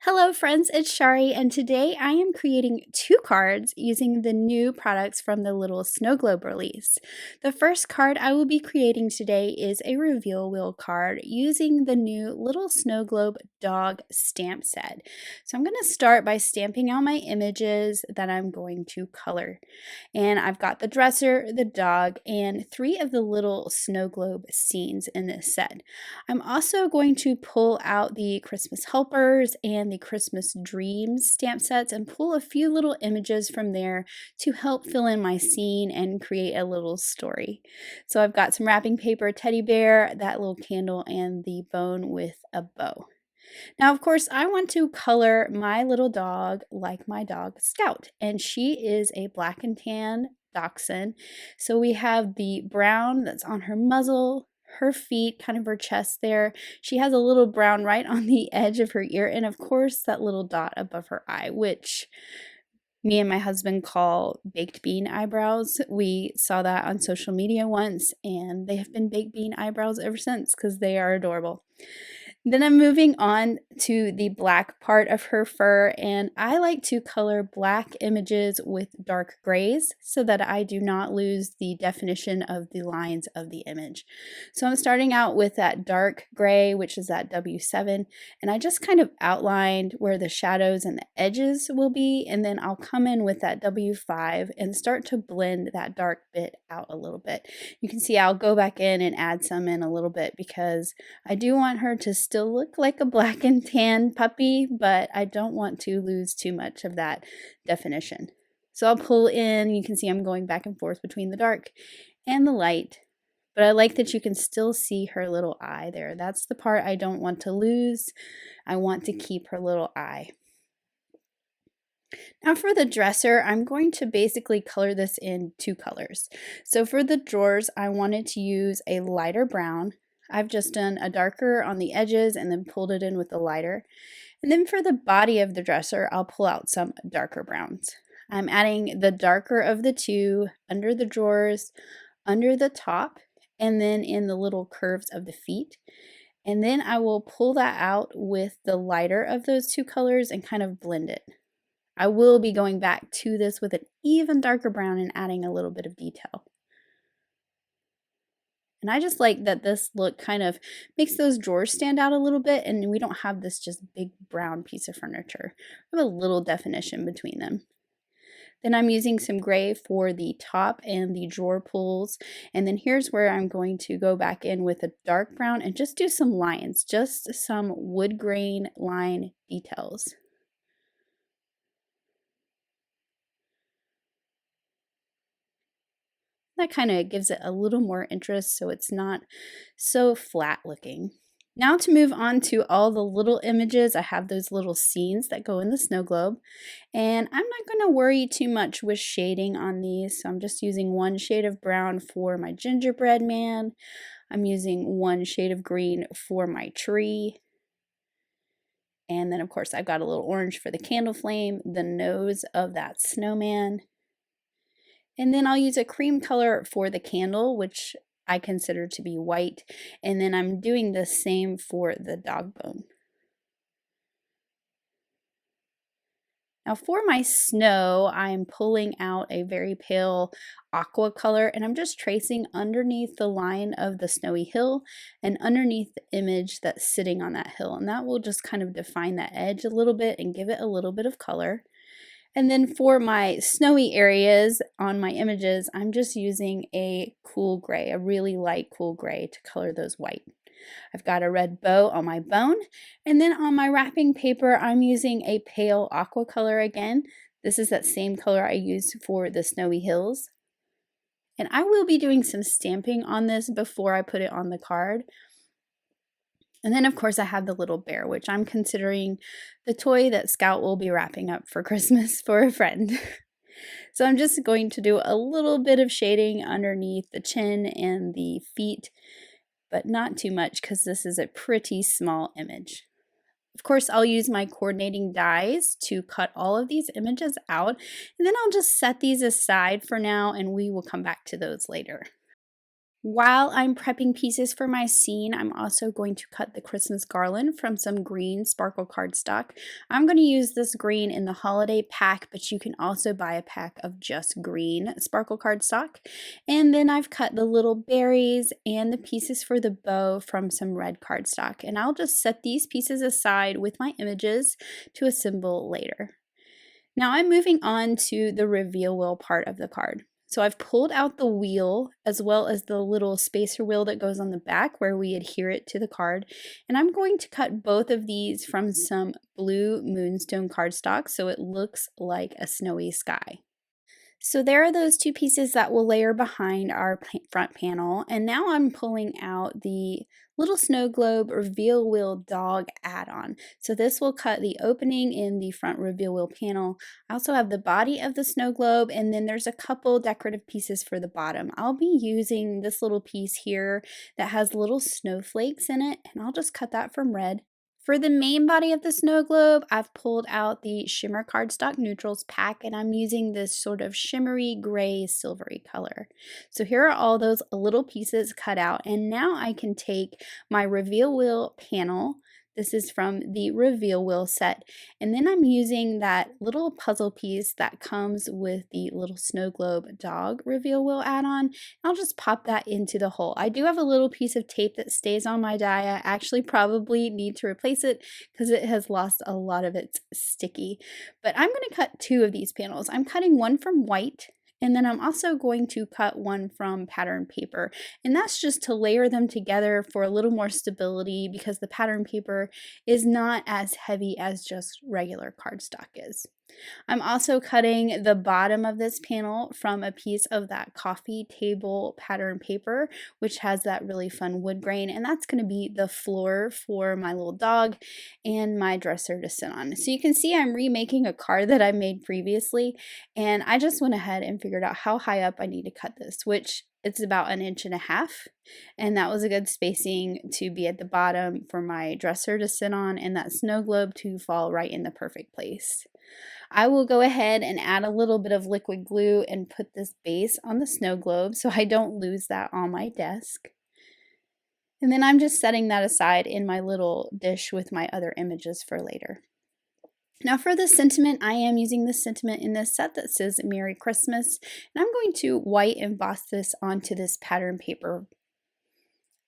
Hello friends, it's Shari, and today I am creating two cards using the new products from the little snow globe release. The first card I will be creating today is a reveal wheel card using the new little snow globe dog stamp set. So I'm going to start by stamping out my images that I'm going to color. And I've got the dresser, the dog, and 3 of the little snow globe scenes in this set. I'm also going to pull out the Christmas helpers and the Christmas dreams stamp sets and pull a few little images from there to help fill in my scene and create a little story. So I've got some wrapping paper, teddy bear, that little candle, and the bone with a bow. Now, of course, I want to color my little dog like my dog Scout, and she is a black and tan dachshund. So we have the brown that's on her muzzle, her feet, kind of her chest there. She has a little brown right on the edge of her ear, and of course, that little dot above her eye, which me and my husband call baked bean eyebrows. We saw that on social media once, and they have been baked bean eyebrows ever since because they are adorable. Then I'm moving on to the black part of her fur, and I like to color black images with dark grays so that I do not lose the definition of the lines of the image. So I'm starting out with that dark gray, which is that W7, and I just kind of outlined where the shadows and the edges will be, and then I'll come in with that W5 and start to blend that dark bit out a little bit. You can see I'll go back in and add some in a little bit because I do want her to still look like a black and tan puppy, but I don't want to lose too much of that definition. So I'll pull in, you can see I'm going back and forth between the dark and the light, but I like that you can still see her little eye there. That's the part I don't want to lose. I want to keep her little eye. Now for the dresser, I'm going to basically color this in 2 colors. So for the drawers, I wanted to use a lighter brown. I've just done a darker on the edges and then pulled it in with a lighter. And then for the body of the dresser, I'll pull out some darker browns. I'm adding the darker of the 2 under the drawers, under the top, and then in the little curves of the feet. And then I will pull that out with the lighter of those 2 colors and kind of blend it. I will be going back to this with an even darker brown and adding a little bit of detail. And I just like that this look kind of makes those drawers stand out a little bit, and we don't have this just big brown piece of furniture. We have a little definition between them. Then I'm using some gray for the top and the drawer pulls. And then here's where I'm going to go back in with a dark brown and just do some lines, just some wood grain line details. That kind of gives it a little more interest so it's not so flat looking. Now to move on to all the little images, I have those little scenes that go in the snow globe. And I'm not going to worry too much with shading on these. So I'm just using 1 shade of brown for my gingerbread man. I'm using 1 shade of green for my tree. And then of course I've got a little orange for the candle flame, the nose of that snowman. And then I'll use a cream color for the candle, which I consider to be white. And then I'm doing the same for the dog bone. Now for my snow, I'm pulling out a very pale aqua color, and I'm just tracing underneath the line of the snowy hill and underneath the image that's sitting on that hill. And that will just kind of define that edge a little bit and give it a little bit of color. And then for my snowy areas on my images, I'm just using a cool gray, a really light cool gray to color those white. I've got a red bow on my bone, and then on my wrapping paper, I'm using a pale aqua color again. This is that same color I used for the snowy hills. And I will be doing some stamping on this before I put it on the card. And then, of course, I have the little bear, which I'm considering the toy that Scout will be wrapping up for Christmas for a friend. So I'm just going to do a little bit of shading underneath the chin and the feet, but not too much because this is a pretty small image. Of course, I'll use my coordinating dies to cut all of these images out, and then I'll just set these aside for now, and we will come back to those later. While I'm prepping pieces for my scene, I'm also going to cut the Christmas garland from some green sparkle cardstock. I'm going to use this green in the holiday pack, but you can also buy a pack of just green sparkle cardstock. And then I've cut the little berries and the pieces for the bow from some red cardstock. And I'll just set these pieces aside with my images to assemble later. Now I'm moving on to the reveal wheel part of the card. So I've pulled out the wheel as well as the little spacer wheel that goes on the back where we adhere it to the card. And I'm going to cut both of these from some blue moonstone cardstock so it looks like a snowy sky. So there are those two pieces that will layer behind our front panel. And now I'm pulling out the little snow globe reveal wheel dog add-on. So this will cut the opening in the front reveal wheel panel. I also have the body of the snow globe, and then there's a couple decorative pieces for the bottom. I'll be using this little piece here that has little snowflakes in it, and I'll just cut that from red. For the main body of the snow globe, I've pulled out the Shimmer Cardstock Neutrals pack, and I'm using this sort of shimmery gray silvery color. So here are all those little pieces cut out, and now I can take my reveal wheel panel. This is from the reveal wheel set, and then I'm using that little puzzle piece that comes with the little snow globe dog reveal wheel add-on. I'll just pop that into the hole. I do have a little piece of tape that stays on my die. I actually probably need to replace it because it has lost a lot of its sticky. But I'm going to cut two of these panels. I'm cutting one from white, and then I'm also going to cut one from pattern paper. And that's just to layer them together for a little more stability because the pattern paper is not as heavy as just regular cardstock is. I'm also cutting the bottom of this panel from a piece of that coffee table pattern paper, which has that really fun wood grain, and that's going to be the floor for my little dog and my dresser to sit on. So you can see I'm remaking a card that I made previously, and I just went ahead and figured out how high up I need to cut this, which it's about 1.5 inches, and that was a good spacing to be at the bottom for my dresser to sit on and that snow globe to fall right in the perfect place. I will go ahead and add a little bit of liquid glue and put this base on the snow globe so I don't lose that on my desk. And then I'm just setting that aside in my little dish with my other images for later. Now for the sentiment, I am using the sentiment in this set that says Merry Christmas, and I'm going to white emboss this onto this pattern paper.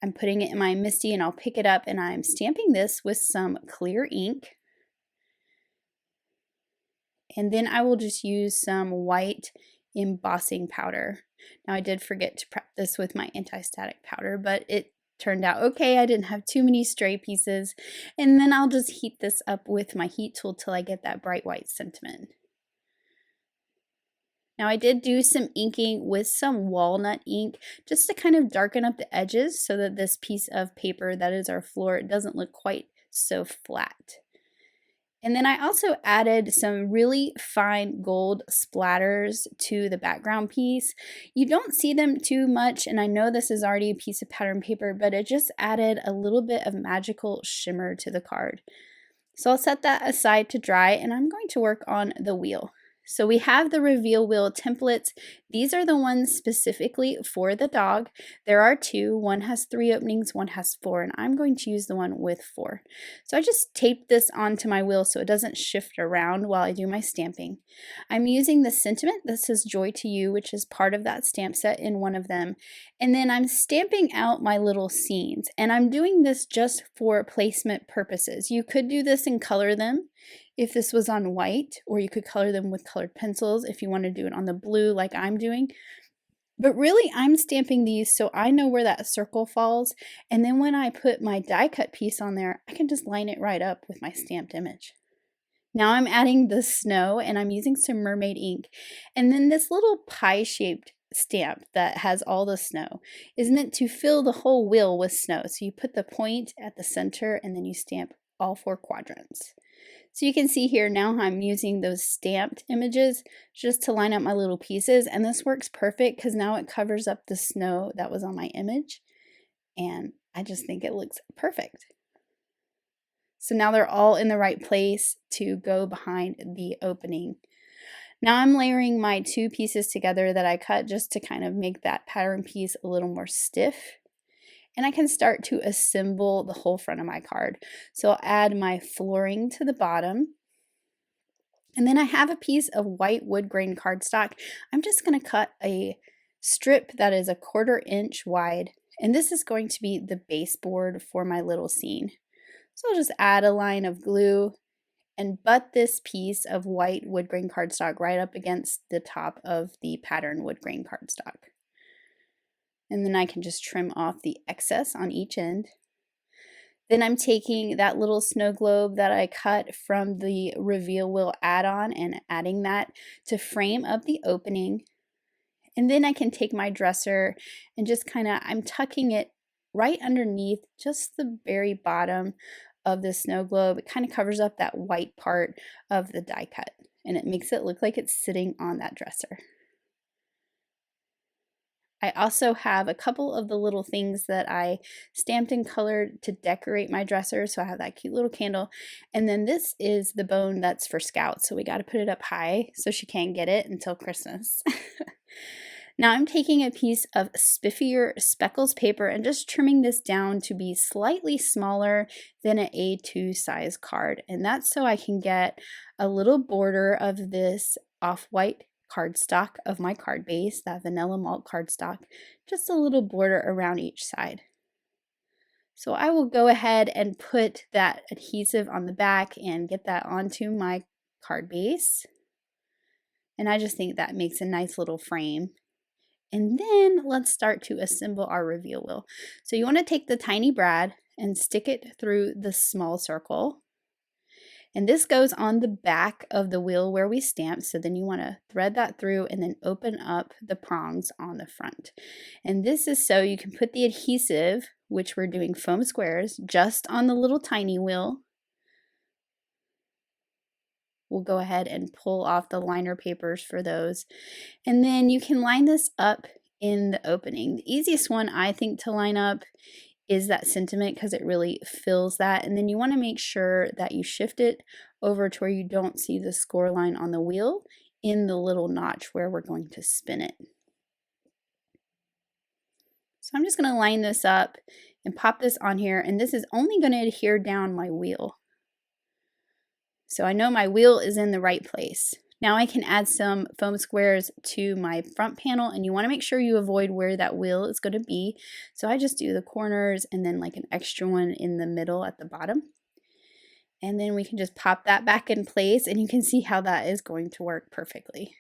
I'm putting it in my MISTI and I'll pick it up, and I'm stamping this with some clear ink. And then I will just use some white embossing powder. Now I did forget to prep this with my anti-static powder, but it turned out okay. I didn't have too many stray pieces. And then I'll just heat this up with my heat tool till I get that bright white sentiment. Now I did do some inking with some walnut ink just to kind of darken up the edges so that this piece of paper that is our floor doesn't look quite so flat. And then I also added some really fine gold splatters to the background piece. You don't see them too much, and I know this is already a piece of pattern paper, but it just added a little bit of magical shimmer to the card. So I'll set that aside to dry, and I'm going to work on the wheel. So we have the reveal wheel templates. These are the ones specifically for the dog. There are two. One has 3 openings, one has 4, and I'm going to use the one with 4. So I just taped this onto my wheel so it doesn't shift around while I do my stamping. I'm using the sentiment that says Joy to You, which is part of that stamp set in one of them. And then I'm stamping out my little scenes, and I'm doing this just for placement purposes. You could do this and color them if this was on white, or you could color them with colored pencils if you want to do it on the blue like I'm doing. But really, I'm stamping these so I know where that circle falls, and then when I put my die cut piece on there, I can just line it right up with my stamped image. Now I'm adding the snow, and I'm using some mermaid ink, and then this little pie-shaped stamp that has all the snow is meant to fill the whole wheel with snow. So you put the point at the center, and then you stamp all 4 quadrants. So you can see here now I'm using those stamped images just to line up my little pieces, and this works perfect because now it covers up the snow that was on my image, and I just think it looks perfect. So now they're all in the right place to go behind the opening. Now I'm layering my 2 pieces together that I cut just to kind of make that pattern piece a little more stiff. And I can start to assemble the whole front of my card. So I'll add my flooring to the bottom. And then I have a piece of white wood grain cardstock. I'm just going to cut a strip that is 1/4 inch wide. And this is going to be the baseboard for my little scene. So I'll just add a line of glue and butt this piece of white wood grain cardstock right up against the top of the pattern wood grain cardstock. And then I can just trim off the excess on each end. Then I'm taking that little snow globe that I cut from the reveal wheel add-on and adding that to frame up the opening. And then I can take my dresser and just I'm tucking it right underneath just the very bottom of the snow globe. It kind of covers up that white part of the die cut, and it makes it look like it's sitting on that dresser. I also have a couple of the little things that I stamped and colored to decorate my dresser. So I have that cute little candle. And then this is the bone that's for Scout. So we got to put it up high so she can't get it until Christmas. Now I'm taking a piece of spiffier speckles paper and just trimming this down to be slightly smaller than an A2 size card. And that's so I can get a little border of this off-white cardstock of my card base, that vanilla malt cardstock, just a little border around each side. So I will go ahead and put that adhesive on the back and get that onto my card base. And I just think that makes a nice little frame. And then let's start to assemble our reveal wheel. So you want to take the tiny brad and stick it through the small circle. And this goes on the back of the wheel where we stamp. So then you want to thread that through and then open up the prongs on the front. And this is so you can put the adhesive, which we're doing foam squares, just on the little tiny wheel. We'll go ahead and pull off the liner papers for those. And then you can line this up in the opening. The easiest one I think to line up is that sentiment because it really fills that. And then you want to make sure that you shift it over to where you don't see the score line on the wheel in the little notch where we're going to spin it. So I'm just going to line this up and pop this on here, and this is only going to adhere down my wheel. So I know my wheel is in the right place. Now I can add some foam squares to my front panel, and you want to make sure you avoid where that wheel is going to be. So I just do the corners and then like an extra one in the middle at the bottom. And then we can just pop that back in place, and you can see how that is going to work perfectly.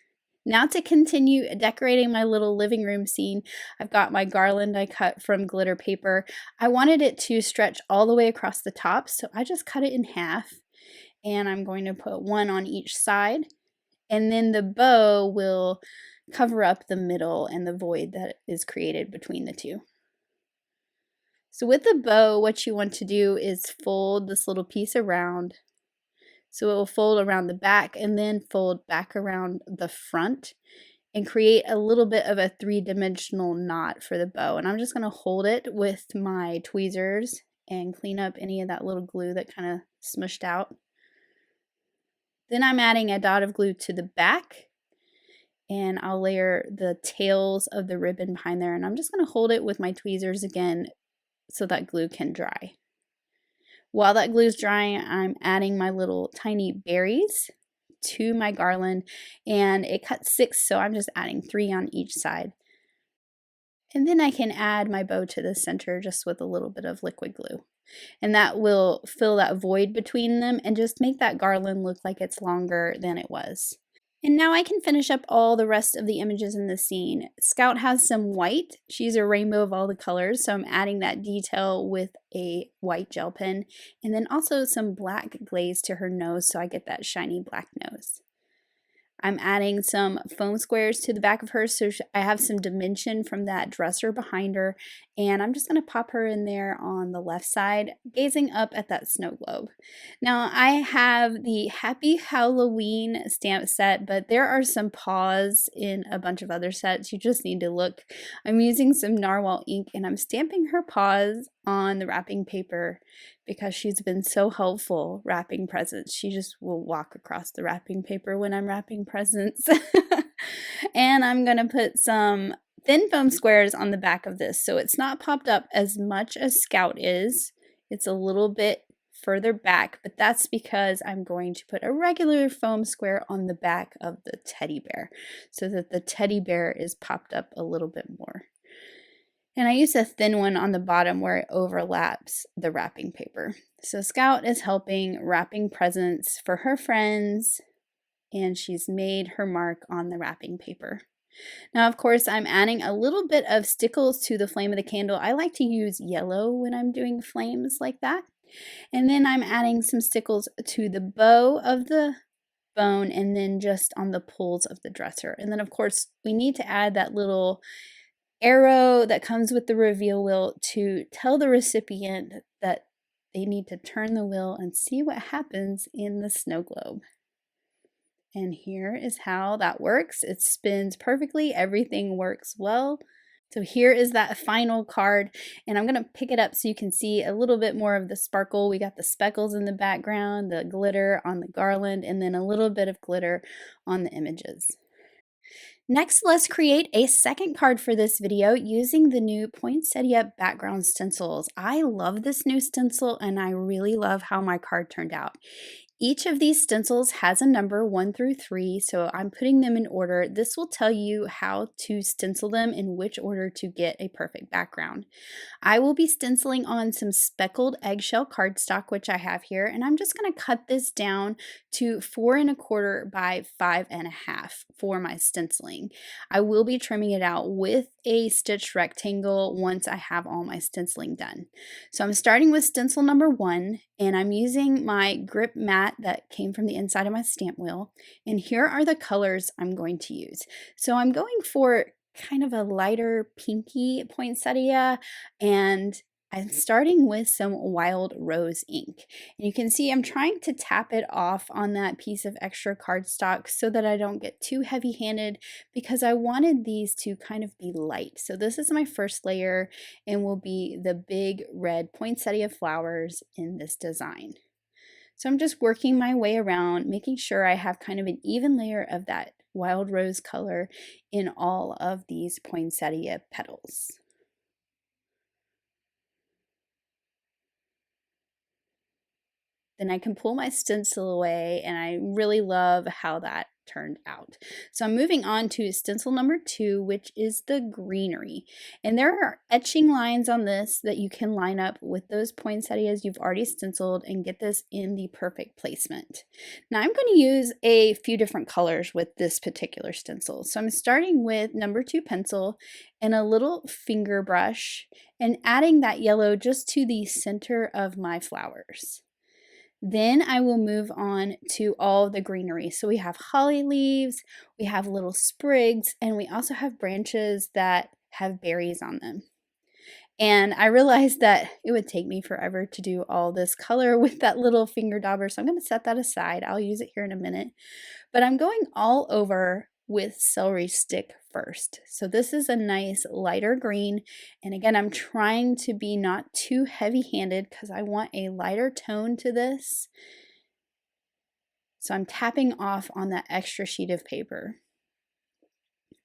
Now to continue decorating my little living room scene, I've got my garland I cut from glitter paper. I wanted it to stretch all the way across the top, so I just cut it in half, and I'm going to put one on each side. And then the bow will cover up the middle and the void that is created between the two. So with the bow, what you want to do is fold this little piece around. So it will fold around the back and then fold back around the front and create a little bit of a 3-dimensional knot for the bow. And I'm just going to hold it with my tweezers and clean up any of that little glue that kind of smushed out. Then I'm adding a dot of glue to the back, and I'll layer the tails of the ribbon behind there, and I'm just going to hold it with my tweezers again so that glue can dry. While that glue is drying, I'm adding my little tiny berries to my garland, and it cuts 6, so I'm just adding 3 on each side. And then I can add my bow to the center just with a little bit of liquid glue. And that will fill that void between them and just make that garland look like it's longer than it was. And now I can finish up all the rest of the images in the scene. Scout has some white. She's a rainbow of all the colors, so I'm adding that detail with a white gel pen. And then also some black glaze to her nose so I get that shiny black nose. I'm adding some foam squares to the back of her so I have some dimension from that dresser behind her, And I'm just going to pop her in there on the left side, gazing up at that snow globe. Now, I have the Happy Halloween stamp set, but there are some paws in a bunch of other sets. You just need to look. I'm using some narwhal ink, and I'm stamping her paws on the wrapping paper because she's been so helpful wrapping presents. She just will walk across the wrapping paper when I'm wrapping presents. And I'm going to put some thin foam squares on the back of this, so it's not popped up as much as Scout is. It's a little bit further back, but that's because I'm going to put a regular foam square on the back of the teddy bear so that the teddy bear is popped up a little bit more. And I use a thin one on the bottom where it overlaps the wrapping paper. So Scout is helping wrapping presents for her friends, and she's made her mark on the wrapping paper. Now, of course, I'm adding a little bit of stickles to the flame of the candle. I like to use yellow when I'm doing flames like that. And then I'm adding some stickles to the bow of the bone and then just on the pulls of the dresser. And then, of course, we need to add that little arrow that comes with the reveal wheel to tell the recipient that they need to turn the wheel and see what happens in the snow globe. And here is how that works. It spins perfectly. Everything works well. So here is that final card, and I'm going to pick it up so you can see a little bit more of the sparkle. We got the speckles in the background, the glitter on the garland, and then a little bit of glitter on the images. Next, let's create a second card for this video using the new Poinsettia background stencils. I love this new stencil, and I really love how my card turned out. Each of these stencils has a number 1 through 3, so I'm putting them in order. This will tell you how to stencil them in which order to get a perfect background. I will be stenciling on some speckled eggshell cardstock, which I have here, and I'm just going to cut this down to 4 1/4 by 5 1/2 for my stenciling. I will be trimming it out with a stitched rectangle once I have all my stenciling done. So I'm starting with stencil number 1, and I'm using my grip mat that came from the inside of my stamp wheel. And here are the colors I'm going to use. So I'm going for kind of a lighter pinky poinsettia, and I'm starting with some wild rose ink. And you can see I'm trying to tap it off on that piece of extra cardstock so that I don't get too heavy-handed, because I wanted these to kind of be light. So this is my first layer and will be the big red poinsettia flowers in this design. So I'm just working my way around, making sure I have kind of an even layer of that wild rose color in all of these poinsettia petals. Then I can pull my stencil away, and I really love how that turned out. So I'm moving on to stencil number 2, which is the greenery. And there are etching lines on this that you can line up with those poinsettias you've already stenciled and get this in the perfect placement. Now I'm going to use a few different colors with this particular stencil. So I'm starting with number 2 pencil and a little finger brush and adding that yellow just to the center of my flowers. Then I will move on to all the greenery. So we have holly leaves, we have little sprigs, and we also have branches that have berries on them. And I realized that it would take me forever to do all this color with that little finger dauber, so I'm going to set that aside. I'll use it here in a minute. But I'm going all over with celery stick first. So this is a nice lighter green, and again I'm trying to be not too heavy-handed because I want a lighter tone to this. So I'm tapping off on that extra sheet of paper.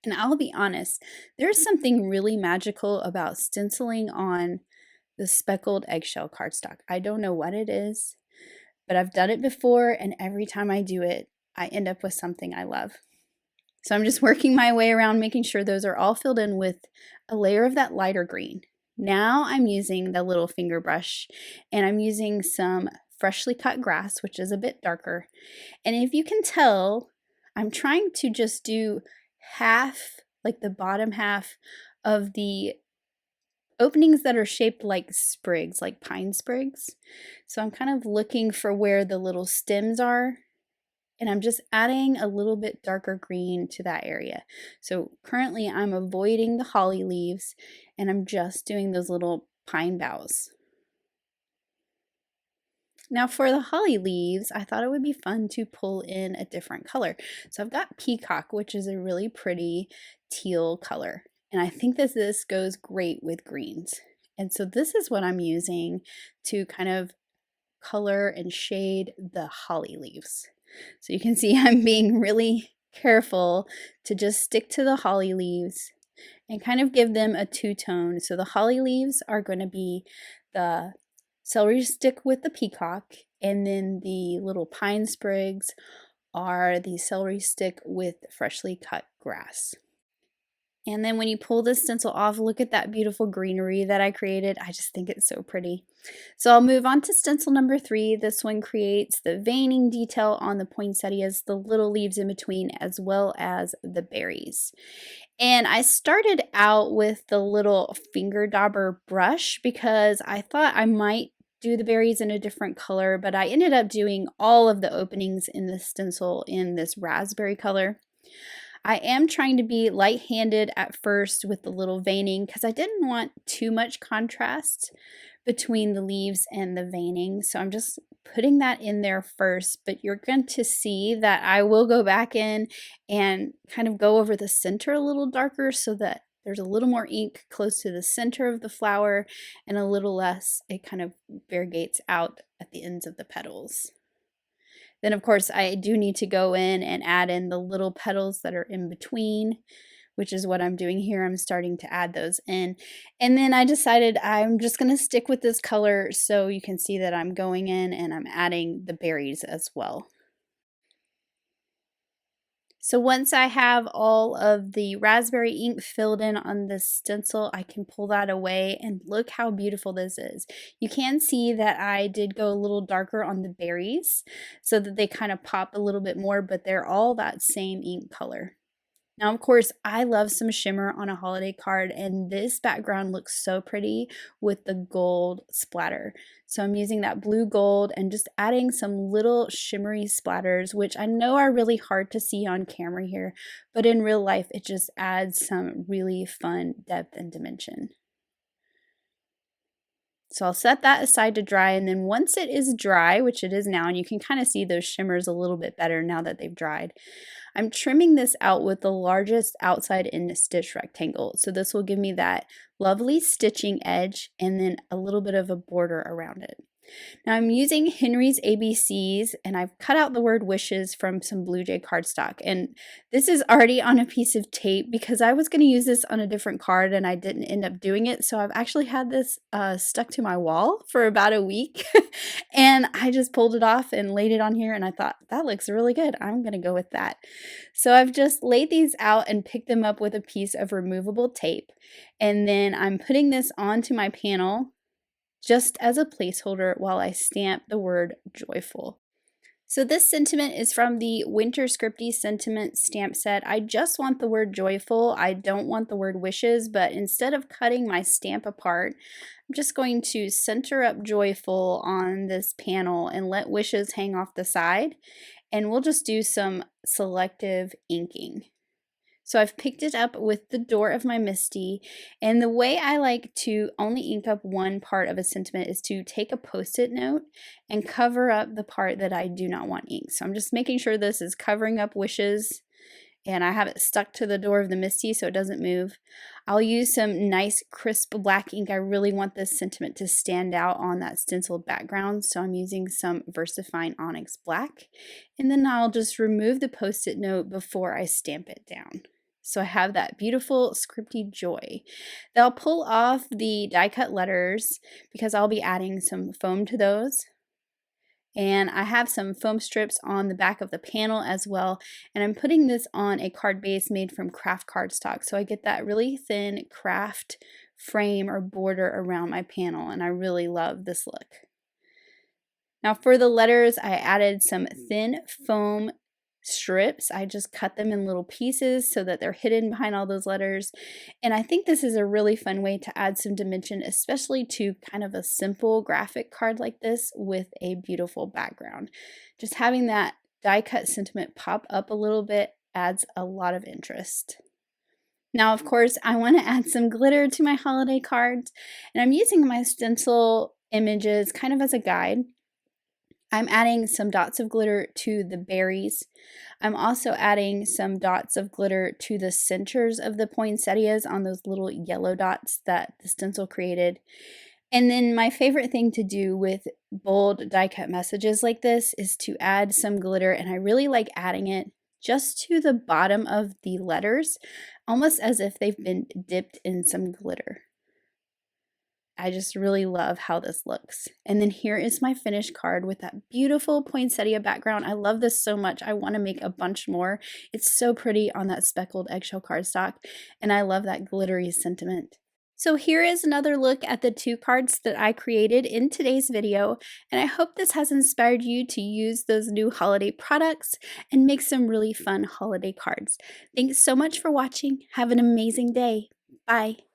And I'll be honest, there's something really magical about stenciling on the speckled eggshell cardstock. I don't know what it is, but I've done it before, and every time I do it, I end up with something I love. So I'm just working my way around, making sure those are all filled in with a layer of that lighter green. Now I'm using the little finger brush, and I'm using some freshly cut grass, which is a bit darker. And if you can tell, I'm trying to just do half, like the bottom half of the openings that are shaped like sprigs, like pine sprigs. So I'm kind of looking for where the little stems are And I'm just adding a little bit darker green to that area. So currently I'm avoiding the holly leaves and I'm just doing those little pine boughs. Now for the holly leaves, I thought it would be fun to pull in a different color. So I've got peacock, which is a really pretty teal color. And I think that this goes great with greens. And so this is what I'm using to kind of color and shade the holly leaves. So you can see I'm being really careful to just stick to the holly leaves and kind of give them a two-tone. So the holly leaves are going to be the celery stick with the peacock, and then the little pine sprigs are the celery stick with freshly cut grass. And then when you pull this stencil off, look at that beautiful greenery that I created. I just think it's so pretty. So I'll move on to stencil number 3. This one creates the veining detail on the poinsettias, the little leaves in between, as well as the berries. And I started out with the little finger dauber brush because I thought I might do the berries in a different color, but I ended up doing all of the openings in the stencil in this raspberry color. I am trying to be light-handed at first with the little veining because I didn't want too much contrast between the leaves and the veining. So I'm just putting that in there first, but you're going to see that I will go back in and kind of go over the center a little darker so that there's a little more ink close to the center of the flower and a little less, it kind of variegates out at the ends of the petals. Then of course I do need to go in and add in the little petals that are in between, which is what I'm doing here. I'm starting to add those in. And then I decided I'm just going to stick with this color so you can see that I'm going in and I'm adding the berries as well. So once I have all of the raspberry ink filled in on this stencil, I can pull that away and look how beautiful this is. You can see that I did go a little darker on the berries so that they kind of pop a little bit more, but they're all that same ink color. Now, of course, I love some shimmer on a holiday card, and this background looks so pretty with the gold splatter. So I'm using that blue gold and just adding some little shimmery splatters, which I know are really hard to see on camera here, but in real life, it just adds some really fun depth and dimension. So I'll set that aside to dry, and then once it is dry, which it is now, and you can kind of see those shimmers a little bit better now that they've dried, I'm trimming this out with the largest outside in stitch rectangle. So this will give me that lovely stitching edge and then a little bit of a border around it. Now I'm using Henry's ABCs, and I've cut out the word wishes from some Blue Jay cardstock, and this is already on a piece of tape because I was going to use this on a different card and I didn't end up doing it. So I've actually had this stuck to my wall for about a week and I just pulled it off and laid it on here, and I thought that looks really good. I'm going to go with that. So I've just laid these out and picked them up with a piece of removable tape, and then I'm putting this onto my panel just as a placeholder while I stamp the word joyful. So this sentiment is from the Winter Scripty Sentiment stamp set. I just want the word joyful. I don't want the word wishes, but instead of cutting my stamp apart, I'm just going to center up joyful on this panel and let wishes hang off the side. And we'll just do some selective inking. So I've picked it up with the door of my MISTI, and the way I like to only ink up one part of a sentiment is to take a post-it note and cover up the part that I do not want inked. So I'm just making sure this is covering up wishes, and I have it stuck to the door of the MISTI so it doesn't move. I'll use some nice crisp black ink. I really want this sentiment to stand out on that stenciled background, so I'm using some VersaFine Onyx Black, and then I'll just remove the post-it note before I stamp it down. So I have that beautiful scripty joy. Then I'll pull off the die cut letters because I'll be adding some foam to those. And I have some foam strips on the back of the panel as well. And I'm putting this on a card base made from craft cardstock. So I get that really thin craft frame or border around my panel. And I really love this look. Now for the letters, I added some thin foam strips. I just cut them in little pieces so that they're hidden behind all those letters. And I think this is a really fun way to add some dimension, especially to kind of a simple graphic card like this with a beautiful background. Just having that die cut sentiment pop up a little bit adds a lot of interest. Now, of course, I want to add some glitter to my holiday cards, and I'm using my stencil images kind of as a guide. I'm adding some dots of glitter to the berries. I'm also adding some dots of glitter to the centers of the poinsettias on those little yellow dots that the stencil created. And then my favorite thing to do with bold die cut messages like this is to add some glitter, and I really like adding it just to the bottom of the letters, almost as if they've been dipped in some glitter. I just really love how this looks. And then here is my finished card with that beautiful poinsettia background. I love this so much. I want to make a bunch more. It's so pretty on that speckled eggshell cardstock, and I love that glittery sentiment. So here is another look at the 2 cards that I created in today's video, and I hope this has inspired you to use those new holiday products and make some really fun holiday cards. Thanks so much for watching. Have an amazing day. Bye.